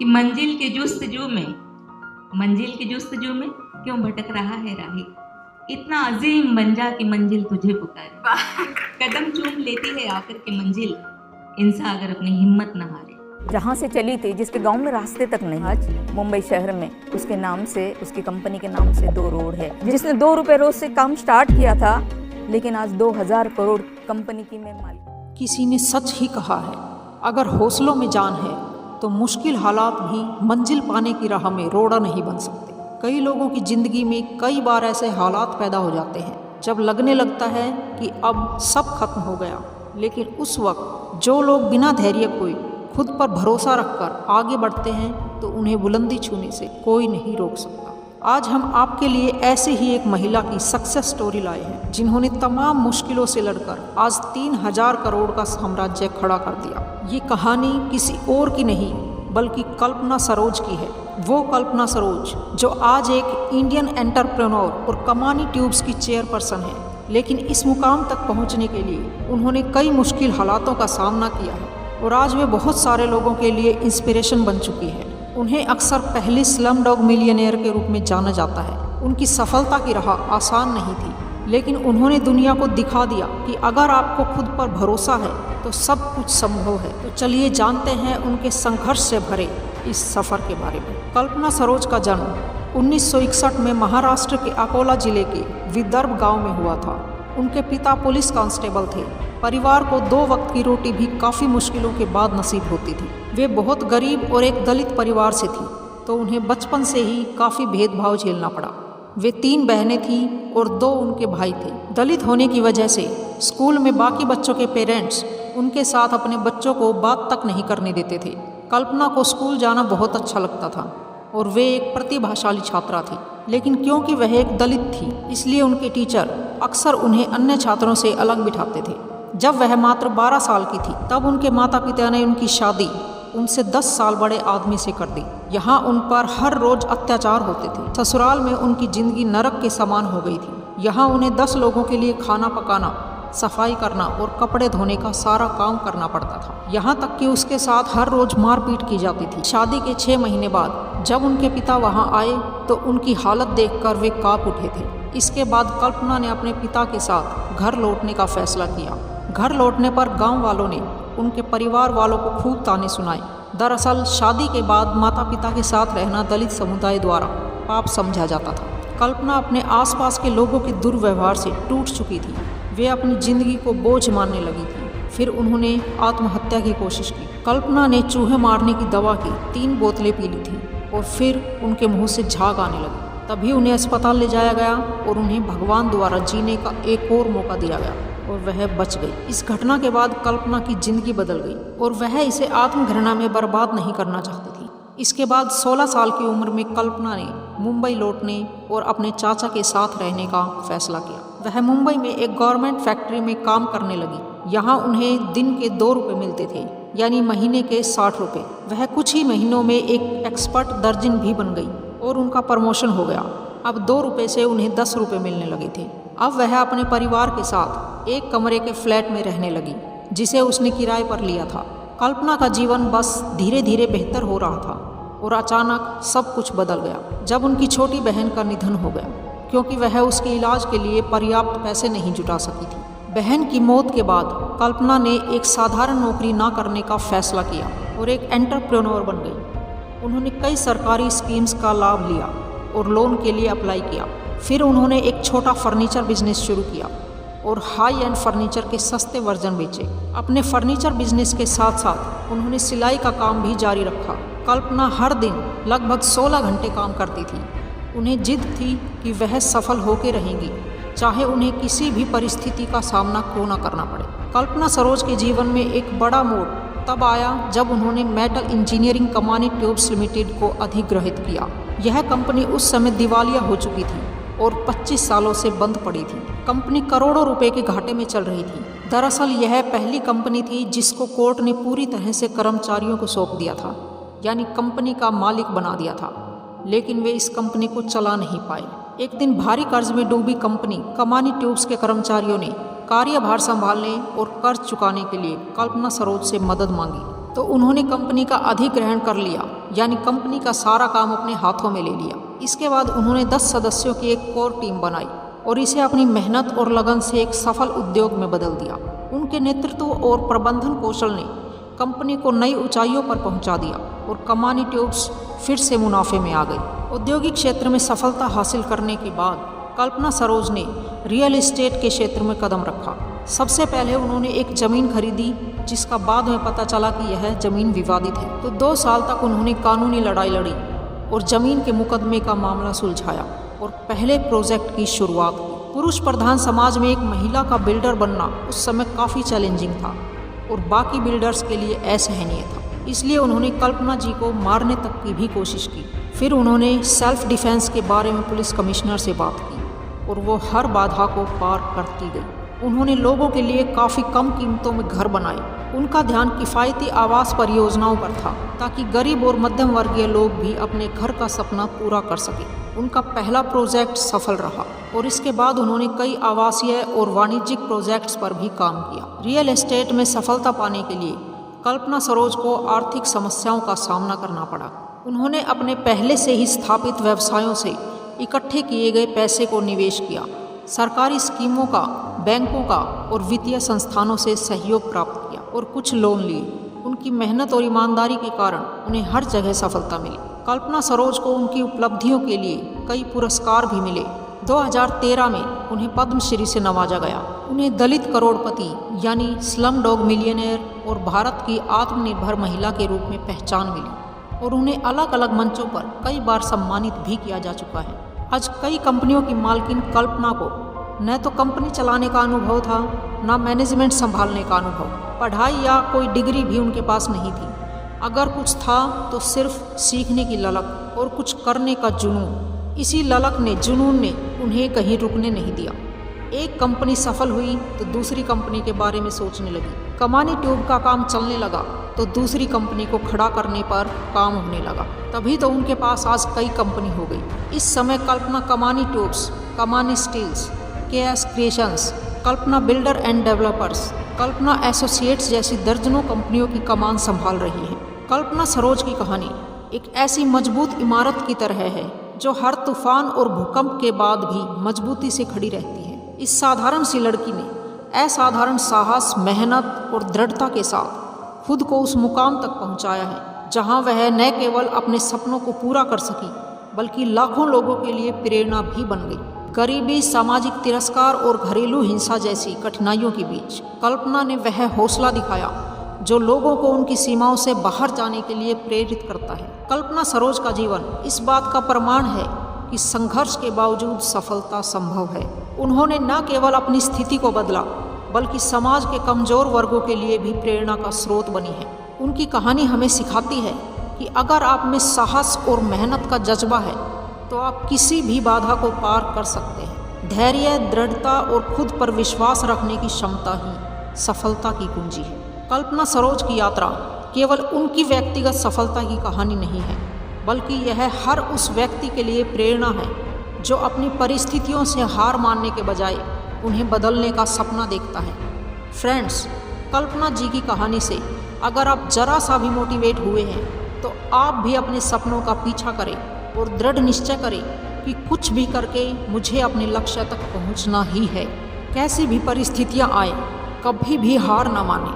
कि मंजिल की जुस्तजू में क्यों भटक रहा है राही। इतना अजीम बन जा कि मंजिल तुझे पुकारे। कदम चूम लेती है आकर के मंजिल, इंसान अगर अपनी हिम्मत न हारे। जहाँ से चली थी, जिसके गांव में रास्ते तक नहीं, आज मुंबई शहर में उसके नाम से, उसकी कंपनी के नाम से 2 रोड है। जिसने 2 रुपए रोज से काम स्टार्ट किया था, लेकिन आज 2000 करोड़ कंपनी की में मालिक। किसी ने सच ही कहा है, अगर हौसलों में जान है तो मुश्किल हालात भी मंजिल पाने की राह में रोड़ा नहीं बन सकते। कई लोगों की जिंदगी में कई बार ऐसे हालात पैदा हो जाते हैं जब लगने लगता है कि अब सब खत्म हो गया, लेकिन उस वक्त जो लोग बिना धैर्य खोए खुद पर भरोसा रखकर आगे बढ़ते हैं तो उन्हें बुलंदी छूने से कोई नहीं रोक सकता। आज हम आपके लिए ऐसे ही एक महिला की सक्सेस स्टोरी लाए हैं, जिन्होंने तमाम मुश्किलों से लड़कर आज 3000 करोड़ का साम्राज्य खड़ा कर दिया। ये कहानी किसी और की नहीं बल्कि कल्पना सरोज की है। वो कल्पना सरोज जो आज एक इंडियन एंटरप्रेन्योर और कमानी ट्यूब्स की चेयरपर्सन है, लेकिन इस मुकाम तक पहुंचने के लिए उन्होंने कई मुश्किल हालातों का सामना किया है और आज वे बहुत सारे लोगों के लिए इंस्पिरेशन बन चुकी है। उन्हें अक्सर पहली स्लम डॉग मिलियनेयर के रूप में जाना जाता है। उनकी सफलता की राह आसान नहीं थी, लेकिन उन्होंने दुनिया को दिखा दिया कि अगर आपको खुद पर भरोसा है तो सब कुछ संभव है। तो चलिए जानते हैं उनके संघर्ष से भरे इस सफ़र के बारे में। कल्पना सरोज का जन्म 1961 में महाराष्ट्र के अकोला जिले के विदर्भ गांव में हुआ था। उनके पिता पुलिस कांस्टेबल थे। परिवार को 2 वक्त की रोटी भी काफ़ी मुश्किलों के बाद नसीब होती थी। वे बहुत गरीब और एक दलित परिवार से थी, तो उन्हें बचपन से ही काफ़ी भेदभाव झेलना पड़ा। वे 3 बहनें थीं और 2 उनके भाई थे। दलित होने की वजह से स्कूल में बाकी बच्चों के पेरेंट्स उनके साथ अपने बच्चों को बात तक नहीं करने देते थे। कल्पना को स्कूल जाना बहुत अच्छा लगता था और वे एक प्रतिभाशाली छात्रा थी, लेकिन क्योंकि वह एक दलित थी इसलिए उनके टीचर अक्सर उन्हें अन्य छात्रों से अलग बिठाते थे। जब वह मात्र 12 साल की थी तब उनके माता पिता ने उनकी शादी उनसे 10 साल बड़े आदमी से कर दी। यहाँ उन पर हर रोज अत्याचार होते थे। ससुराल में उनकी जिंदगी नरक के समान हो गई थी। यहाँ उन्हें 10 लोगों के लिए खाना पकाना, सफाई करना और कपड़े धोने का सारा काम करना पड़ता था। यहाँ तक कि उसके साथ हर रोज मारपीट की जाती थी। शादी के 6 महीने बाद जब उनके पिता वहाँ आए तो उनकी हालत देखकर वे कांप उठे थे। इसके बाद कल्पना ने अपने पिता के साथ घर लौटने का फैसला किया। घर लौटने पर गांव वालों ने उनके परिवार वालों को खूब ताने सुनाए। दरअसल शादी के बाद माता पिता के साथ रहना दलित समुदाय द्वारा पाप समझा जाता था। कल्पना अपने आसपास के लोगों के दुर्व्यवहार से टूट चुकी थी। वे अपनी जिंदगी को बोझ मानने लगी थी। फिर उन्होंने आत्महत्या की कोशिश की। कल्पना ने चूहे मारने की दवा की 3 बोतलें पी ली थी और फिर उनके मुंह से झाग आने लगी। तभी उन्हें अस्पताल ले जाया गया और उन्हें भगवान द्वारा जीने का एक और मौका दिया गया और वह बच गई। इस घटना के बाद कल्पना की जिंदगी बदल गई और वह इसे आत्मघृणा में बर्बाद नहीं करना चाहती थी। इसके बाद 16 साल की उम्र में कल्पना ने मुंबई लौटने और अपने चाचा के साथ रहने का फैसला किया। वह मुंबई में एक गवर्नमेंट फैक्ट्री में काम करने लगी। यहाँ उन्हें दिन के 2 रुपये मिलते थे, यानी महीने के 60 रुपये। वह कुछ ही महीनों में एक एक्सपर्ट दर्जन भी बन गई और उनका प्रमोशन हो गया। अब 2 रुपये से उन्हें 10 रुपये मिलने लगे थे। अब वह अपने परिवार के साथ एक कमरे के फ्लैट में रहने लगी, जिसे उसने किराए पर लिया था। कल्पना का जीवन बस धीरे धीरे बेहतर हो रहा था और अचानक सब कुछ बदल गया जब उनकी छोटी बहन का निधन हो गया, क्योंकि वह उसके इलाज के लिए पर्याप्त पैसे नहीं जुटा सकी थी। बहन की मौत के बाद कल्पना ने एक साधारण नौकरी ना करने का फैसला किया और एक एंटरप्रेन्योर बन गई। उन्होंने कई सरकारी स्कीम्स का लाभ लिया और लोन के लिए अप्लाई किया। फिर उन्होंने एक छोटा फर्नीचर बिजनेस शुरू किया और हाई एंड फर्नीचर के सस्ते वर्जन बेचे। अपने फर्नीचर बिजनेस के साथ साथ उन्होंने सिलाई का काम भी जारी रखा। कल्पना हर दिन लगभग 16 घंटे काम करती थी। उन्हें जिद थी कि वह सफल होकर रहेंगी, चाहे उन्हें किसी भी परिस्थिति का सामना क्यों न करना पड़े। कल्पना सरोज के जीवन में एक बड़ा मोड़ तब आया जब उन्होंने मेटल इंजीनियरिंग कमानी ट्यूब्स लिमिटेड को अधिग्रहित किया। यह कंपनी उस समय दिवालिया हो चुकी थी और 25 सालों से बंद पड़ी थी। कंपनी करोड़ों रुपए के घाटे में चल रही थी। दरअसल यह पहली कंपनी थी जिसको कोर्ट ने पूरी तरह से कर्मचारियों को सौंप दिया था, यानी कंपनी का मालिक बना दिया था, लेकिन वे इस कंपनी को चला नहीं पाए। एक दिन भारी कर्ज में डूबी कंपनी कमानी ट्यूब्स के कर्मचारियों ने कार्यभार संभालने और कर्ज चुकाने के लिए कल्पना सरोज से मदद मांगी, तो उन्होंने कंपनी का अधिग्रहण कर लिया। यानी कंपनी का सारा काम अपने हाथों में ले लिया। इसके बाद उन्होंने 10 सदस्यों की एक कोर टीम बनाई और इसे अपनी मेहनत और लगन से एक सफल उद्योग में बदल दिया। उनके नेतृत्व और प्रबंधन कौशल ने कंपनी को नई ऊंचाइयों पर पहुंचा दिया और कमानी ट्यूब्स फिर से मुनाफे में आ गई। औद्योगिक क्षेत्र में सफलता हासिल करने के बाद कल्पना सरोज ने रियल एस्टेट के क्षेत्र में कदम रखा। सबसे पहले उन्होंने एक ज़मीन खरीदी जिसका बाद में पता चला कि यह ज़मीन विवादित है, तो 2 साल तक उन्होंने कानूनी लड़ाई लड़ी और ज़मीन के मुकदमे का मामला सुलझाया और पहले प्रोजेक्ट की शुरुआत की। पुरुष प्रधान समाज में एक महिला का बिल्डर बनना उस समय काफ़ी चैलेंजिंग था और बाकी बिल्डर्स के लिए असहनीय था, इसलिए उन्होंने कल्पना जी को मारने तक की भी कोशिश की। फिर उन्होंने सेल्फ डिफेंस के बारे में पुलिस कमिश्नर से बात की और वो हर बाधा को पार करती गई। उन्होंने लोगों के लिए काफ़ी कम कीमतों में घर बनाए। उनका ध्यान किफ़ायती आवास परियोजनाओं पर था ताकि गरीब और मध्यम वर्गीय लोग भी अपने घर का सपना पूरा कर सकें। उनका पहला प्रोजेक्ट सफल रहा और इसके बाद उन्होंने कई आवासीय और वाणिज्यिक प्रोजेक्ट्स पर भी काम किया। रियल एस्टेट में सफलता पाने के लिए कल्पना सरोज को आर्थिक समस्याओं का सामना करना पड़ा। उन्होंने अपने पहले से ही स्थापित व्यवसायों से इकट्ठे किए गए पैसे को निवेश किया, सरकारी स्कीमों का, बैंकों का और वित्तीय संस्थानों से सहयोग प्राप्त किया और कुछ लोन लिए। उनकी मेहनत और ईमानदारी के कारण उन्हें हर जगह सफलता मिली। कल्पना सरोज को उनकी उपलब्धियों के लिए कई पुरस्कार भी मिले। 2013 में उन्हें पद्मश्री से नवाजा गया। उन्हें दलित करोड़पति यानी स्लम डॉग मिलियनेयर और भारत की आत्मनिर्भर महिला के रूप में पहचान मिली और उन्हें अलग अलग मंचों पर कई बार सम्मानित भी किया जा चुका है। आज कई कंपनियों की मालकिन कल्पना को न तो कंपनी चलाने का अनुभव था, न मैनेजमेंट संभालने का अनुभव, पढ़ाई या कोई डिग्री भी उनके पास नहीं थी। अगर कुछ था तो सिर्फ सीखने की ललक और कुछ करने का जुनून। इसी ललक ने, जुनून ने उन्हें कहीं रुकने नहीं दिया। एक कंपनी सफल हुई तो दूसरी कंपनी के बारे में सोचने लगी। कमानी ट्यूब का काम चलने लगा तो दूसरी कंपनी को खड़ा करने पर काम होने लगा। तभी तो उनके पास आज कई कंपनी हो गई। इस समय कल्पना Kamani tubes, Kamani steels, KS creations, Kalpana builder and developers, Kalpana associates जैसी दर्जनों कंपनियों की कमान संभाल रही है। कल्पना सरोज की कहानी एक ऐसी मजबूत इमारत की तरह है जो हर तूफान और भूकंप के बाद भी मजबूती से खड़ी रहती है। इस साधारण सी लड़की ने असाधारण साहस, मेहनत और दृढ़ता के साथ खुद को उस मुकाम तक पहुंचाया है जहां वह न केवल अपने सपनों को पूरा कर सकी बल्कि लाखों लोगों के लिए प्रेरणा भी बन गई। गरीबी, सामाजिक तिरस्कार और घरेलू हिंसा जैसी कठिनाइयों के बीच कल्पना ने वह हौसला दिखाया जो लोगों को उनकी सीमाओं से बाहर जाने के लिए प्रेरित करता है। कल्पना सरोज का जीवन इस बात का प्रमाण है कि संघर्ष के बावजूद सफलता संभव है। उन्होंने न केवल अपनी स्थिति को बदला बल्कि समाज के कमजोर वर्गों के लिए भी प्रेरणा का स्रोत बनी है। उनकी कहानी हमें सिखाती है कि अगर आप में साहस और मेहनत का जज्बा है तो आप किसी भी बाधा को पार कर सकते हैं। धैर्य, दृढ़ता और खुद पर विश्वास रखने की क्षमता ही सफलता की कुंजी है। कल्पना सरोज की यात्रा केवल उनकी व्यक्तिगत सफलता की कहानी नहीं है बल्कि यह हर उस व्यक्ति के लिए प्रेरणा है जो अपनी परिस्थितियों से हार मानने के बजाय उन्हें बदलने का सपना देखता है। फ्रेंड्स, कल्पना जी की कहानी से अगर आप जरा सा भी मोटिवेट हुए हैं तो आप भी अपने सपनों का पीछा करें और दृढ़ निश्चय करें कि कुछ भी करके मुझे अपने लक्ष्य तक पहुंचना ही है। कैसी भी परिस्थितियां आए, कभी भी हार ना मानें,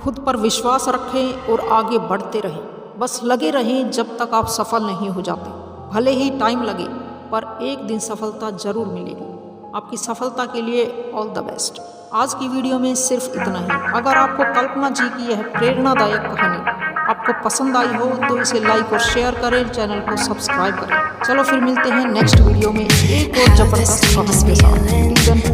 खुद पर विश्वास रखें और आगे बढ़ते रहें। बस लगे रहें जब तक आप सफल नहीं हो जाते। भले ही टाइम लगे पर एक दिन सफलता जरूर मिलेगी। आपकी सफलता के लिए ऑल द बेस्ट। आज की वीडियो में सिर्फ इतना ही। अगर आपको कल्पना जी की यह प्रेरणादायक कहानी आपको पसंद आई हो तो इसे लाइक और शेयर करें, चैनल को सब्सक्राइब करें। चलो फिर मिलते हैं नेक्स्ट वीडियो में एक और जबरदस्त कहानी के साथ।